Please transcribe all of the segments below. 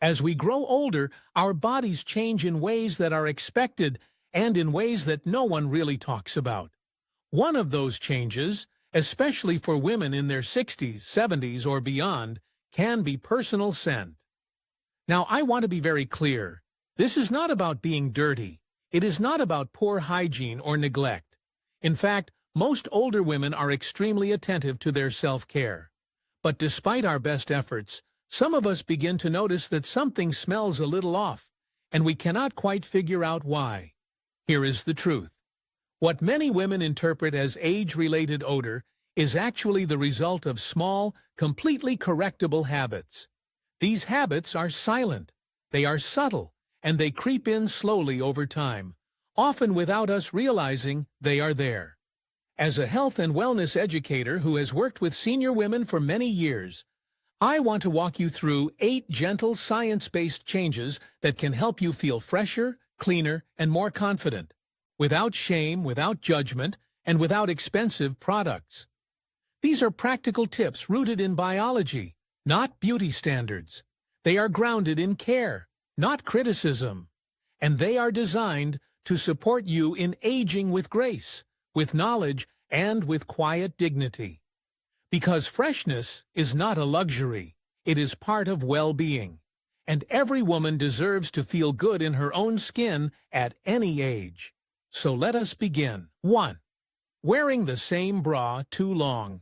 As we grow older, our bodies change in ways that are expected and in ways that no one really talks about. One of those changes, especially for women in their 60s, 70s, or beyond, can be personal scent. Now, I want to be very clear. This is not about being dirty. It is not about poor hygiene or neglect. In fact, most older women are extremely attentive to their self-care. But despite our best efforts, some of us begin to notice that something smells a little off, and we cannot quite figure out why. Here is the truth. What many women interpret as age-related odor is actually the result of small, completely correctable habits. These habits are silent, they are subtle, and they creep in slowly over time, often without us realizing they are there. As a health and wellness educator who has worked with senior women for many years, I want to walk you through 8 gentle, science-based changes that can help you feel fresher, cleaner, and more confident, without shame, without judgment, and without expensive products. These are practical tips rooted in biology, not beauty standards. They are grounded in care, not criticism, and they are designed to support you in aging with grace, with knowledge, and with quiet dignity. Because freshness is not a luxury, it is part of well-being, and every woman deserves to feel good in her own skin at any age. So let us begin. 1. Wearing the same bra too long.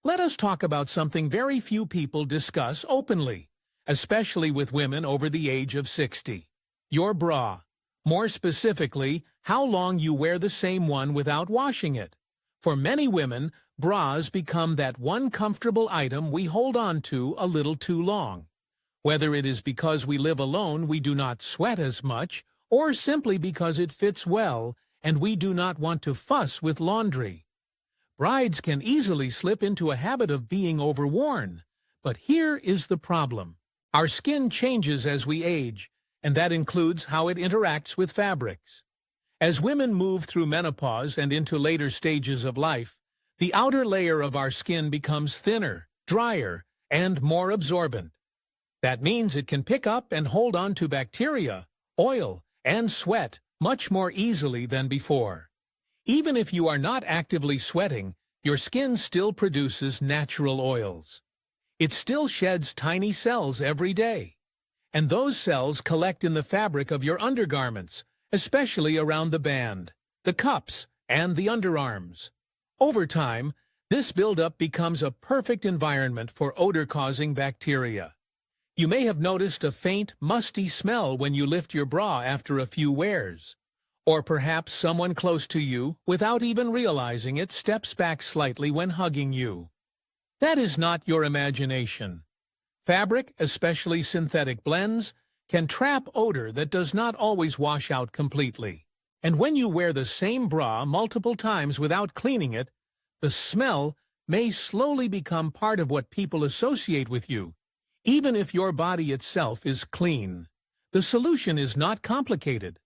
Let us talk about something very few people discuss openly, especially with women over the age of 60. Your bra. More specifically, how long you wear the same one without washing it. For many women, bras become that one comfortable item we hold on to a little too long. Whether it is because we live alone, we do not sweat as much, or simply because it fits well and we do not want to fuss with laundry. Brides can easily slip into a habit of being overworn. But here is the problem. Our skin changes as we age, and that includes how it interacts with fabrics. As women move through menopause and into later stages of life, the outer layer of our skin becomes thinner, drier, and more absorbent. That means it can pick up and hold on to bacteria, oil, and sweat much more easily than before. Even if you are not actively sweating, your skin still produces natural oils. It still sheds tiny cells every day, and those cells collect in the fabric of your undergarments, especially around the band, the cups, and the underarms. Over time, this buildup becomes a perfect environment for odor-causing bacteria. You may have noticed a faint, musty smell when you lift your bra after a few wears. Or perhaps someone close to you, without even realizing it, steps back slightly when hugging you. That is not your imagination. Fabric, especially synthetic blends, can trap odor that does not always wash out completely. And when you wear the same bra multiple times without cleaning it, the smell may slowly become part of what people associate with you, even if your body itself is clean. The solution is not complicated.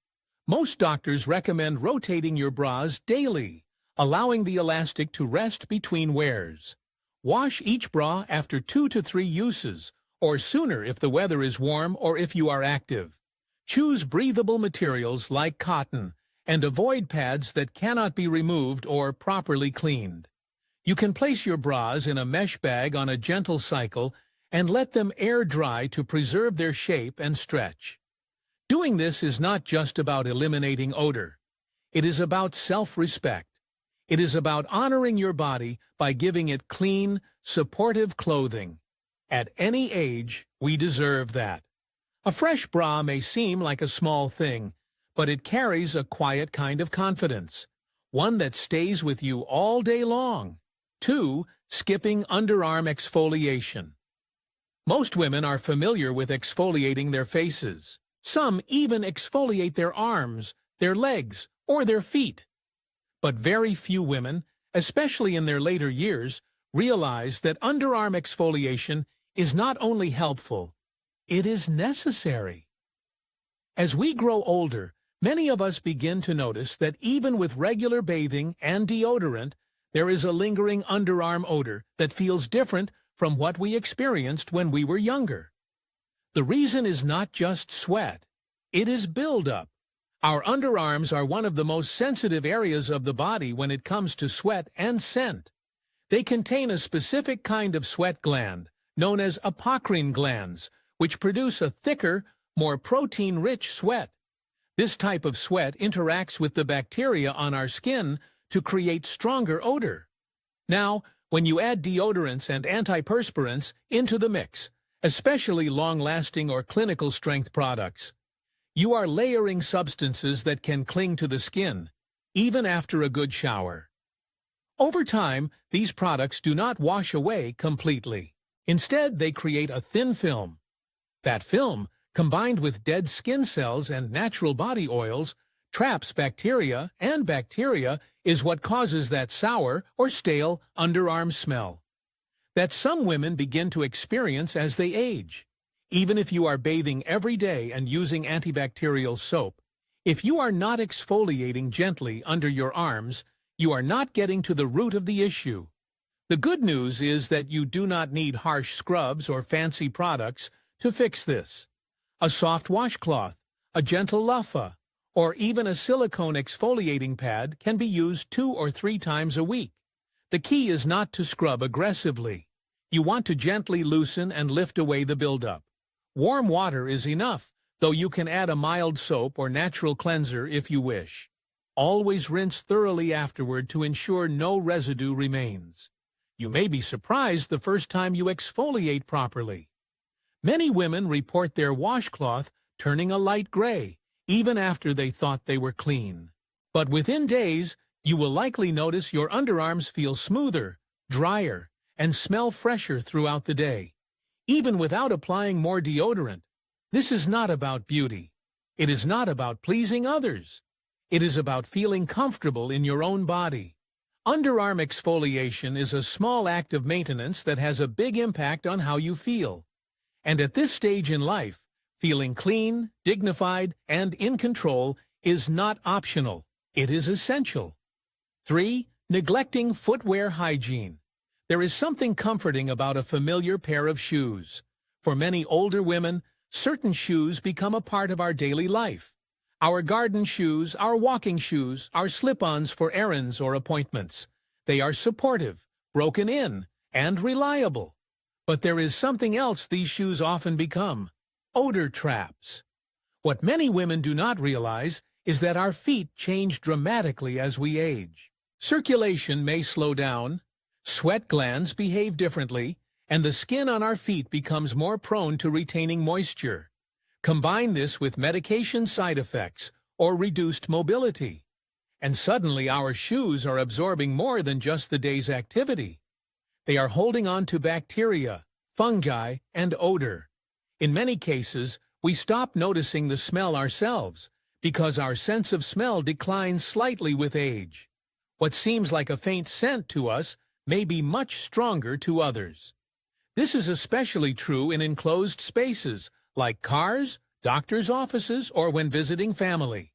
Most doctors recommend rotating your bras daily, allowing the elastic to rest between wears. Wash each bra after 2 to 3 uses, or sooner if the weather is warm or if you are active. Choose breathable materials like cotton, and avoid pads that cannot be removed or properly cleaned. You can place your bras in a mesh bag on a gentle cycle and let them air dry to preserve their shape and stretch. Doing this is not just about eliminating odor. It is about self-respect. It is about honoring your body by giving it clean, supportive clothing. At any age, we deserve that. A fresh bra may seem like a small thing, but it carries a quiet kind of confidence, one that stays with you all day long. 2. Skipping underarm exfoliation. Most women are familiar with exfoliating their faces. Some even exfoliate their arms, their legs, or their feet. But very few women, especially in their later years, realize that underarm exfoliation is not only helpful, it is necessary. As we grow older, many of us begin to notice that even with regular bathing and deodorant, there is a lingering underarm odor that feels different from what we experienced when we were younger. The reason is not just sweat. It is buildup. Our underarms are one of the most sensitive areas of the body when it comes to sweat and scent. They contain a specific kind of sweat gland, known as apocrine glands, which produce a thicker, more protein-rich sweat. This type of sweat interacts with the bacteria on our skin to create stronger odor. Now, when you add deodorants and antiperspirants into the mix, especially long-lasting or clinical-strength products, you are layering substances that can cling to the skin, even after a good shower. Over time, these products do not wash away completely. Instead, they create a thin film. That film, combined with dead skin cells and natural body oils, traps bacteria, and bacteria is what causes that sour or stale underarm smell that some women begin to experience as they age. Even if you are bathing every day and using antibacterial soap, if you are not exfoliating gently under your arms, you are not getting to the root of the issue. The good news is that you do not need harsh scrubs or fancy products to fix this. A soft washcloth, a gentle loofah, or even a silicone exfoliating pad can be used 2 or 3 times a week. The key is not to scrub aggressively. You want to gently loosen and lift away the buildup. Warm water is enough, though you can add a mild soap or natural cleanser if you wish. Always rinse thoroughly afterward to ensure no residue remains. You may be surprised the first time you exfoliate properly. Many women report their washcloth turning a light gray, even after they thought they were clean. But within days, you will likely notice your underarms feel smoother, drier, and smell fresher throughout the day, even without applying more deodorant. This is not about beauty. It is not about pleasing others. It is about feeling comfortable in your own body. Underarm exfoliation is a small act of maintenance that has a big impact on how you feel. And at this stage in life, feeling clean, dignified, and in control is not optional. It is essential. 3. Neglecting footwear hygiene. There is something comforting about a familiar pair of shoes. For many older women, certain shoes become a part of our daily life. Our garden shoes, our walking shoes, our slip-ons for errands or appointments. They are supportive, broken in, and reliable. But there is something else these shoes often become: odor traps. What many women do not realize is that our feet change dramatically as we age. Circulation may slow down, sweat glands behave differently, and the skin on our feet becomes more prone to retaining moisture. Combine this with medication side effects or reduced mobility, and suddenly our shoes are absorbing more than just the day's activity. They are holding on to bacteria, fungi, and odor. In many cases, we stop noticing the smell ourselves because our sense of smell declines slightly with age. What seems like a faint scent to us may be much stronger to others. This is especially true in enclosed spaces, like cars, doctors' offices, or when visiting family.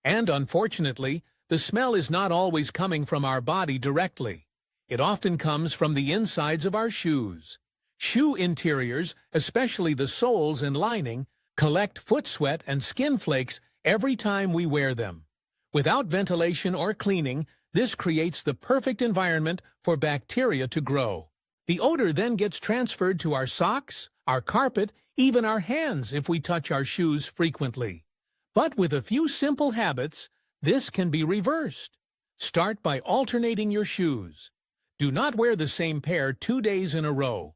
And unfortunately, the smell is not always coming from our body directly. It often comes from the insides of our shoes. Shoe interiors, especially the soles and lining, collect foot sweat and skin flakes every time we wear them. Without ventilation or cleaning, this creates the perfect environment for bacteria to grow. The odor then gets transferred to our socks, our carpet, even our hands if we touch our shoes frequently. But with a few simple habits, this can be reversed. Start by alternating your shoes. Do not wear the same pair 2 days in a row.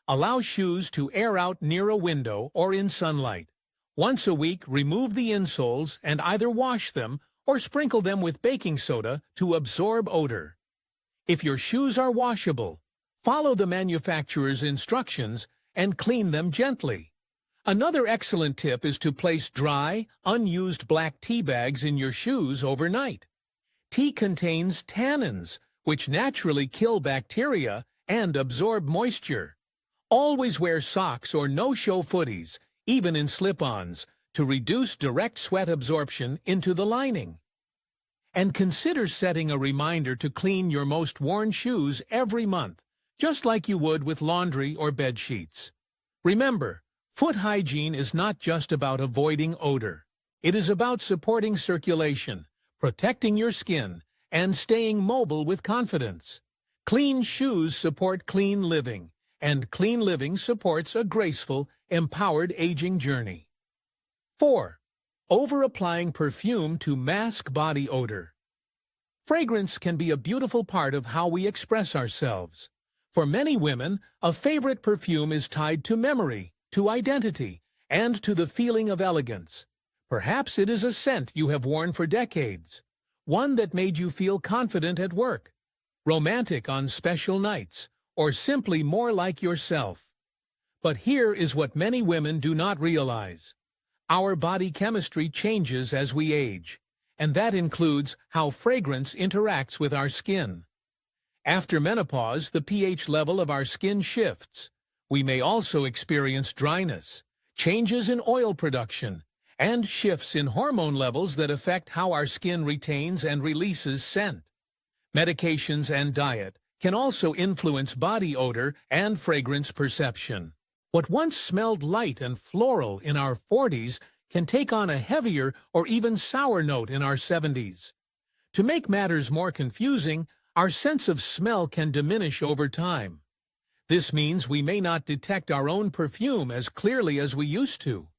Allow shoes to air out near a window or in sunlight. Once a week, remove the insoles and either wash them or sprinkle them with baking soda to absorb odor. If your shoes are washable, follow the manufacturer's instructions and clean them gently. Another excellent tip is to place dry, unused black tea bags in your shoes overnight. Tea contains tannins, which naturally kill bacteria and absorb moisture. Always wear socks or no-show footies, even in slip-ons, to reduce direct sweat absorption into the lining. And consider setting a reminder to clean your most worn shoes every month, just like you would with laundry or bed sheets. Remember, Foot hygiene is not just about avoiding odor. It is about supporting circulation, protecting your skin, and staying mobile with confidence. Clean shoes support clean living, and clean living supports a graceful, empowered aging journey. 4. Over-applying perfume to mask body odor. Fragrance can be a beautiful part of how we express ourselves. For many women, a favorite perfume is tied to memory, to identity, and to the feeling of elegance. Perhaps it is a scent you have worn for decades, one that made you feel confident at work, romantic on special nights, or simply more like yourself. But here is what many women do not realize. Our body chemistry changes as we age, and that includes how fragrance interacts with our skin. After menopause, the pH level of our skin shifts. We may also experience dryness, changes in oil production, and shifts in hormone levels that affect how our skin retains and releases scent. Medications and diet can also influence body odor and fragrance perception. What once smelled light and floral in our 40s can take on a heavier or even sour note in our 70s. To make matters more confusing, our sense of smell can diminish over time. This means we may not detect our own perfume as clearly as we used to.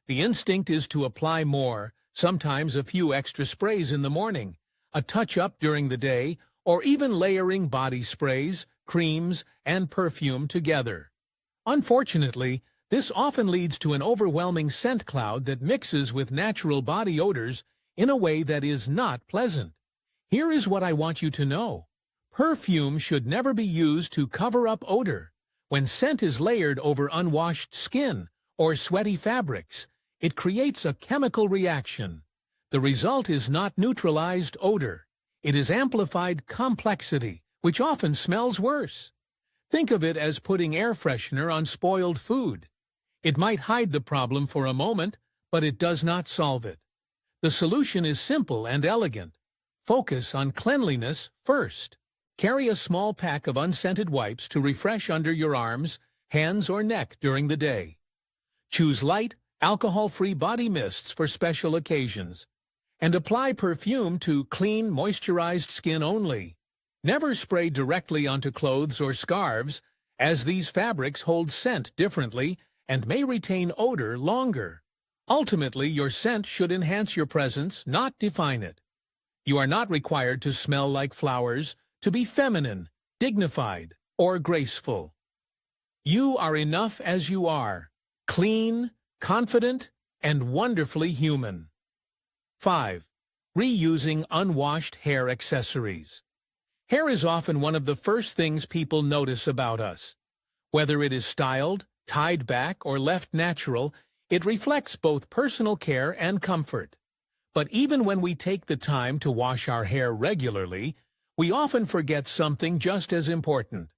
The instinct is to apply more, sometimes a few extra sprays in the morning, a touch-up during the day, or even layering body sprays, creams, and perfume together. Unfortunately, this often leads to an overwhelming scent cloud that mixes with natural body odors in a way that is not pleasant. Here is what I want you to know. Perfume should never be used to cover up odor. When scent is layered over unwashed skin or sweaty fabrics, it creates a chemical reaction. The result is not neutralized odor. It is amplified complexity, which often smells worse. Think of it as putting air freshener on spoiled food. It might hide the problem for a moment, but it does not solve it. The solution is simple and elegant. Focus on cleanliness first. Carry a small pack of unscented wipes to refresh under your arms, hands, or neck during the day. Choose light, alcohol-free body mists for special occasions, and apply perfume to clean, moisturized skin only. Never spray directly onto clothes or scarves, as these fabrics hold scent differently and may retain odor longer. Ultimately, your scent should enhance your presence, not define it. You are not required to smell like flowers, to be feminine, dignified, or graceful. You are enough as you are, clean, confident, and wonderfully human. 5. Reusing unwashed hair accessories. Hair is often one of the first things people notice about us. Whether it is styled, tied back, or left natural, it reflects both personal care and comfort. But even when we take the time to wash our hair regularly, we often forget something just as important: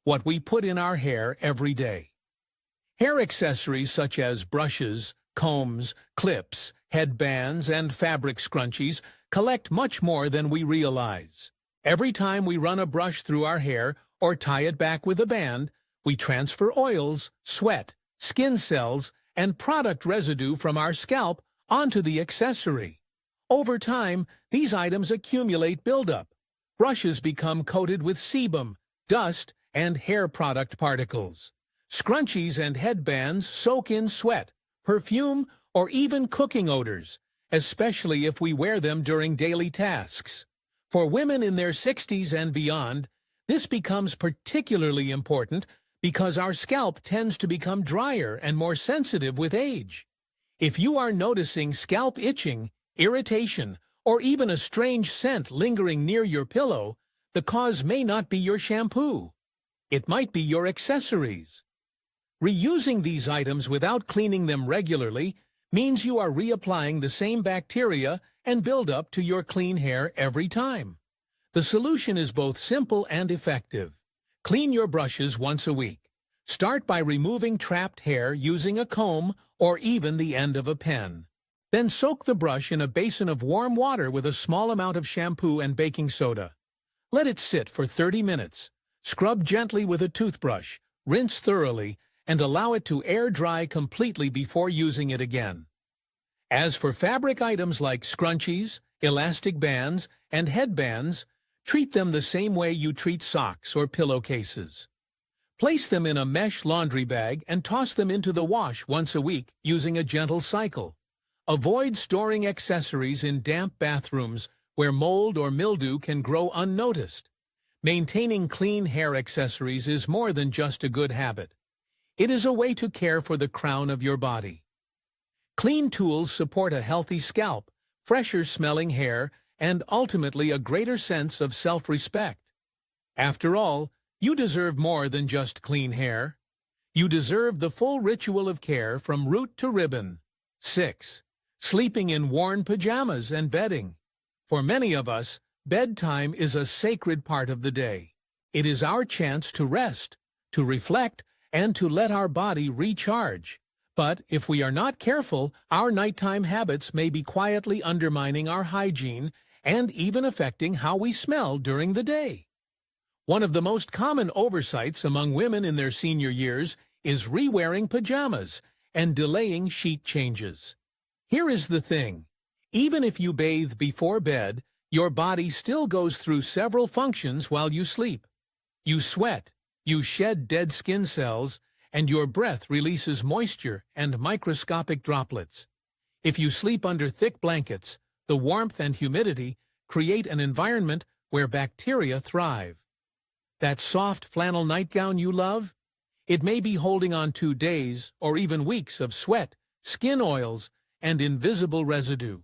what we put in our hair every day. Hair accessories such as brushes, combs, clips, headbands, and fabric scrunchies collect much more than we realize. Every time we run a brush through our hair or tie it back with a band, we transfer oils, sweat, skin cells, and product residue from our scalp onto the accessory. Over time, these items accumulate buildup. Brushes become coated with sebum, dust, and hair product particles. Scrunchies and headbands soak in sweat, perfume, or even cooking odors, especially if we wear them during daily tasks. For women in their 60s and beyond, this becomes particularly important because our scalp tends to become drier and more sensitive with age. If you are noticing scalp itching, irritation, or even a strange scent lingering near your pillow, the cause may not be your shampoo. It might be your accessories. Reusing these items without cleaning them regularly means you are reapplying the same bacteria and buildup to your clean hair every time. The solution is both simple and effective. Clean your brushes once a week. Start by removing trapped hair using a comb or even the end of a pen. Then soak the brush in a basin of warm water with a small amount of shampoo and baking soda. Let it sit for 30 minutes. Scrub gently with a toothbrush, rinse thoroughly, and allow it to air dry completely before using it again. As for fabric items like scrunchies, elastic bands, and headbands, treat them the same way you treat socks or pillowcases. Place them in a mesh laundry bag and toss them into the wash once a week using a gentle cycle. Avoid storing accessories in damp bathrooms where mold or mildew can grow unnoticed. Maintaining clean hair accessories is more than just a good habit. It is a way to care for the crown of your body. Clean tools support a healthy scalp, fresher-smelling hair, and ultimately a greater sense of self-respect. After all, you deserve more than just clean hair. You deserve the full ritual of care from root to ribbon. 6. Sleeping in worn pajamas and bedding. For many of us, bedtime is a sacred part of the day. It is our chance to rest, to reflect, and to let our body recharge. But if we are not careful, our nighttime habits may be quietly undermining our hygiene and even affecting how we smell during the day. One of the most common oversights among women in their senior years is re-wearing pajamas and delaying sheet changes. Here is the thing. Even if you bathe before bed, your body still goes through several functions while you sleep. You sweat, you shed dead skin cells, and your breath releases moisture and microscopic droplets. If you sleep under thick blankets, the warmth and humidity create an environment where bacteria thrive. That soft flannel nightgown you love? It may be holding on to days or even weeks of sweat, skin oils, and invisible residue.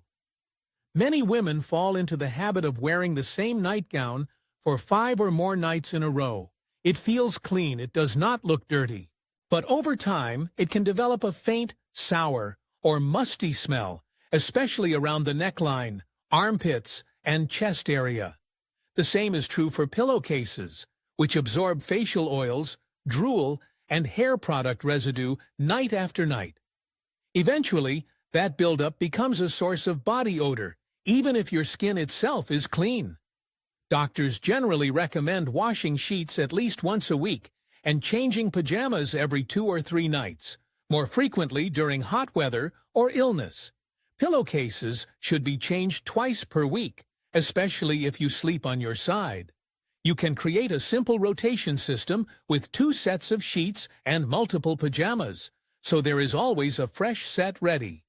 Many women fall into the habit of wearing the same nightgown for 5 or more nights in a row. It feels clean, it does not look dirty. But over time, it can develop a faint, sour, or musty smell, especially around the neckline, armpits, and chest area. The same is true for pillowcases, which absorb facial oils, drool, and hair product residue night after night. Eventually, that buildup becomes a source of body odor, even if your skin itself is clean. Doctors generally recommend washing sheets at least once a week and changing pajamas every 2 or 3 nights, more frequently during hot weather or illness. Pillowcases should be changed twice per week, especially if you sleep on your side. You can create a simple rotation system with 2 sets of sheets and multiple pajamas, so there is always a fresh set ready.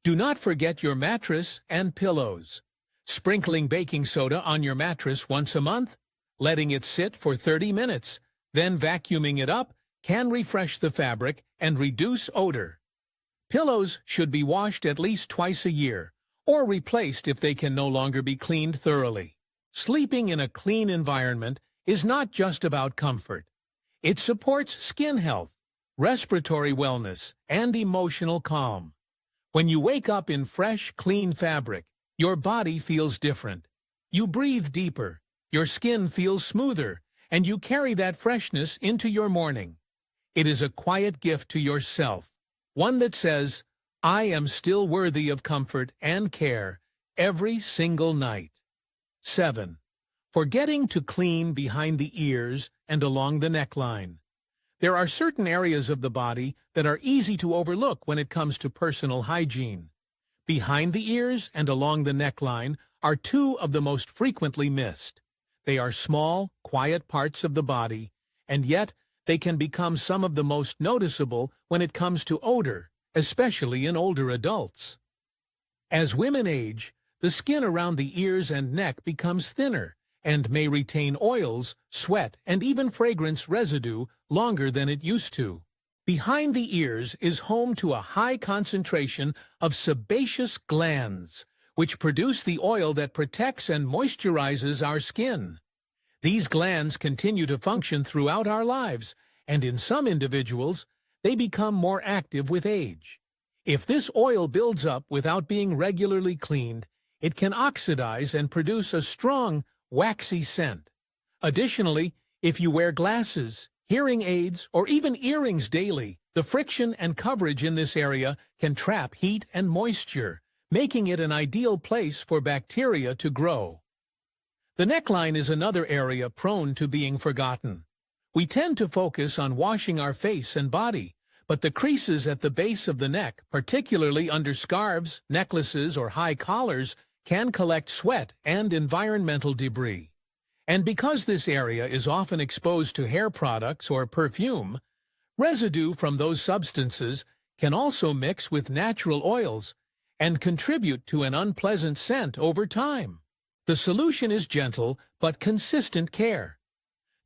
Do not forget your mattress and pillows. Sprinkling baking soda on your mattress once a month, letting it sit for 30 minutes, then vacuuming it up can refresh the fabric and reduce odor. Pillows should be washed at least twice a year, or replaced if they can no longer be cleaned thoroughly. Sleeping in a clean environment is not just about comfort. It supports skin health, respiratory wellness, and emotional calm. When you wake up in fresh, clean fabric, your body feels different. You breathe deeper, your skin feels smoother, and you carry that freshness into your morning. It is a quiet gift to yourself, one that says, I am still worthy of comfort and care every single night. 7. Forgetting to clean behind the ears and along the neckline. There are certain areas of the body that are easy to overlook when it comes to personal hygiene. Behind the ears and along the neckline are 2 of the most frequently missed. They are small, quiet parts of the body, and yet they can become some of the most noticeable when it comes to odor, especially in older adults. As women age, the skin around the ears and neck becomes thinner and may retain oils, sweat, and even fragrance residue longer than it used to. Behind the ears is home to a high concentration of sebaceous glands, which produce the oil that protects and moisturizes our skin. These glands continue to function throughout our lives, and in some individuals, they become more active with age. If this oil builds up without being regularly cleaned, it can oxidize and produce a strong, waxy scent. Additionally, if you wear glasses, hearing aids, or even earrings daily, the friction and coverage in this area can trap heat and moisture, making it an ideal place for bacteria to grow. The neckline is another area prone to being forgotten. We tend to focus on washing our face and body, but the creases at the base of the neck, particularly under scarves, necklaces, or high collars, can collect sweat and environmental debris. And because this area is often exposed to hair products or perfume, residue from those substances can also mix with natural oils and contribute to an unpleasant scent over time. The solution is gentle but consistent care.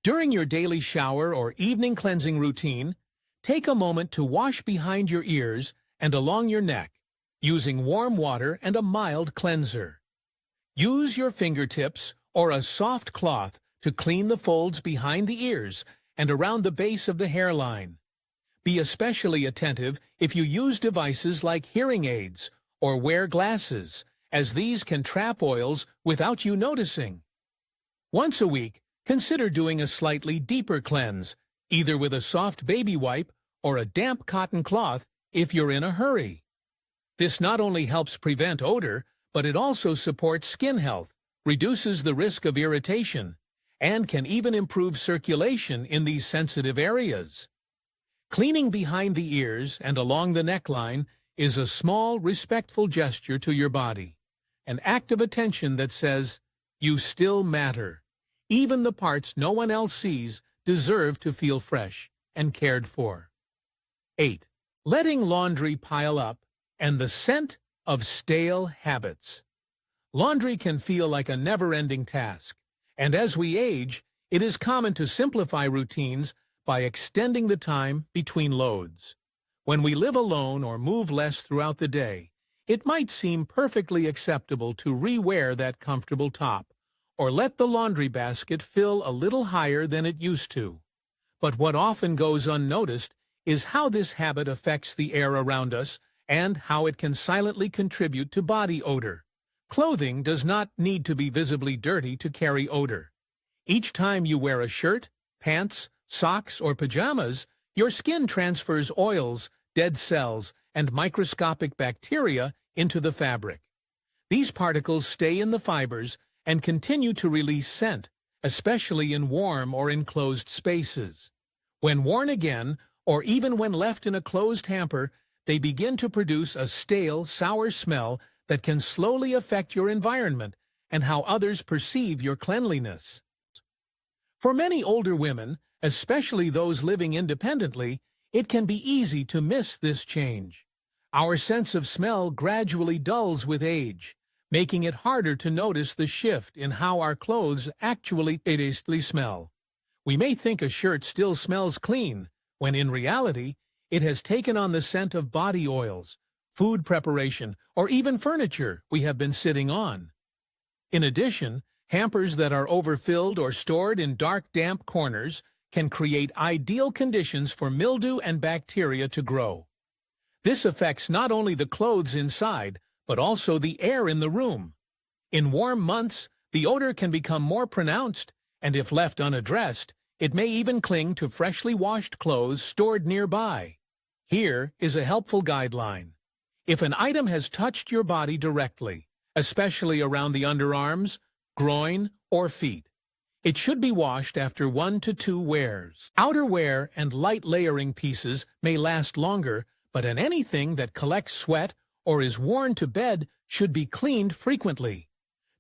During your daily shower or evening cleansing routine, take a moment to wash behind your ears and along your neck, using warm water and a mild cleanser. Use your fingertips or a soft cloth to clean the folds behind the ears and around the base of the hairline. Be especially attentive if you use devices like hearing aids or wear glasses, as these can trap oils without you noticing. Once a week, consider doing a slightly deeper cleanse, either with a soft baby wipe or a damp cotton cloth if you're in a hurry. This not only helps prevent odor, but it also supports skin health, reduces the risk of irritation, and can even improve circulation in these sensitive areas. Cleaning behind the ears and along the neckline is a small, respectful gesture to your body, an act of attention that says, "You still matter." Even the parts no one else sees deserve to feel fresh and cared for. 8. Letting laundry pile up and the scent of stale habits. Laundry can feel like a never-ending task, and as we age, it is common to simplify routines by extending the time between loads. When we live alone or move less throughout the day, it might seem perfectly acceptable to re-wear that comfortable top, or let the laundry basket fill a little higher than it used to. But what often goes unnoticed is how this habit affects the air around us and how it can silently contribute to body odor. Clothing does not need to be visibly dirty to carry odor. Each time you wear a shirt, pants, socks, or pajamas, your skin transfers oils, dead cells, and microscopic bacteria into the fabric. These particles stay in the fibers and continue to release scent, especially in warm or enclosed spaces. When worn again, or even when left in a closed hamper, they begin to produce a stale, sour smell that can slowly affect your environment and how others perceive your cleanliness. For many older women, especially those living independently, it can be easy to miss this change. Our sense of smell gradually dulls with age, making it harder to notice the shift in how our clothes actually smell. We may think a shirt still smells clean, when in reality, it has taken on the scent of body oils, food preparation, or even furniture we have been sitting on. In addition, hampers that are overfilled or stored in dark, damp corners can create ideal conditions for mildew and bacteria to grow. This affects not only the clothes inside, but also the air in the room. In warm months, the odor can become more pronounced, and if left unaddressed, it may even cling to freshly washed clothes stored nearby. Here is a helpful guideline. If an item has touched your body directly, especially around the underarms, groin, or feet, it should be washed after 1 to 2 wears. Outerwear and light layering pieces may last longer, but anything that collects sweat or is worn to bed should be cleaned frequently.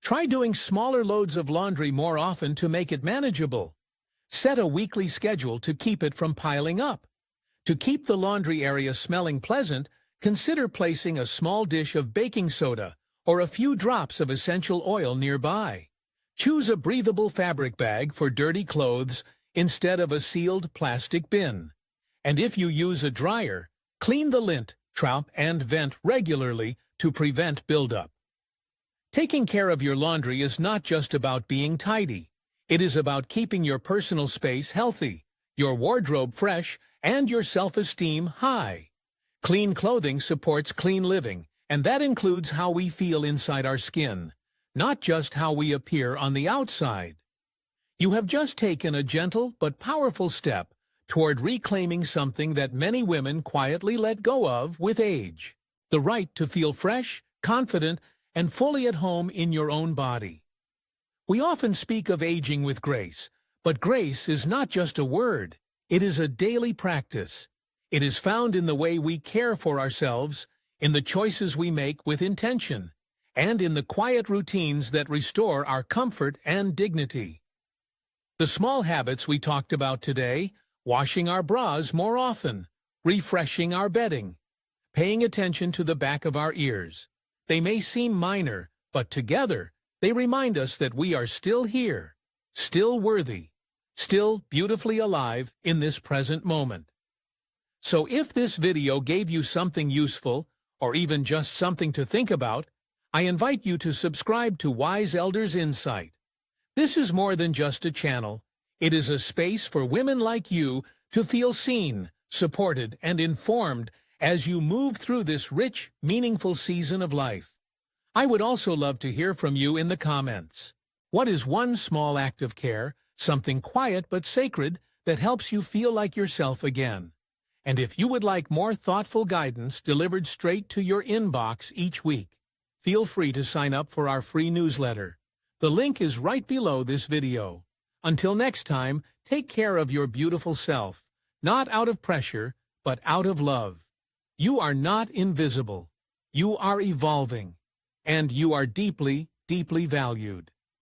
Try doing smaller loads of laundry more often to make it manageable. Set a weekly schedule to keep it from piling up. To keep the laundry area smelling pleasant, consider placing a small dish of baking soda or a few drops of essential oil nearby. Choose a breathable fabric bag for dirty clothes instead of a sealed plastic bin. And if you use a dryer, clean the lint, trap, and vent regularly to prevent buildup. Taking care of your laundry is not just about being tidy. It is about keeping your personal space healthy, your wardrobe fresh, and your self-esteem high. Clean clothing supports clean living, and that includes how we feel inside our skin, not just how we appear on the outside. You have just taken a gentle but powerful step toward reclaiming something that many women quietly let go of with age: the right to feel fresh, confident, and fully at home in your own body. We often speak of aging with grace, but grace is not just a word, it is a daily practice. It is found in the way we care for ourselves, in the choices we make with intention, and in the quiet routines that restore our comfort and dignity. The small habits we talked about today, washing our bras more often, refreshing our bedding, paying attention to the back of our ears. They may seem minor, but together they remind us that we are still here, still worthy, still beautifully alive in this present moment. So if this video gave you something useful, or even just something to think about, I invite you to subscribe to Wise Elders Insight. This is more than just a channel. It is a space for women like you to feel seen, supported, and informed as you move through this rich, meaningful season of life. I would also love to hear from you in the comments. What is one small act of care, something quiet but sacred, that helps you feel like yourself again? And if you would like more thoughtful guidance delivered straight to your inbox each week, feel free to sign up for our free newsletter. The link is right below this video. Until next time, take care of your beautiful self, not out of pressure, but out of love. You are not invisible. You are evolving, and you are deeply, deeply valued.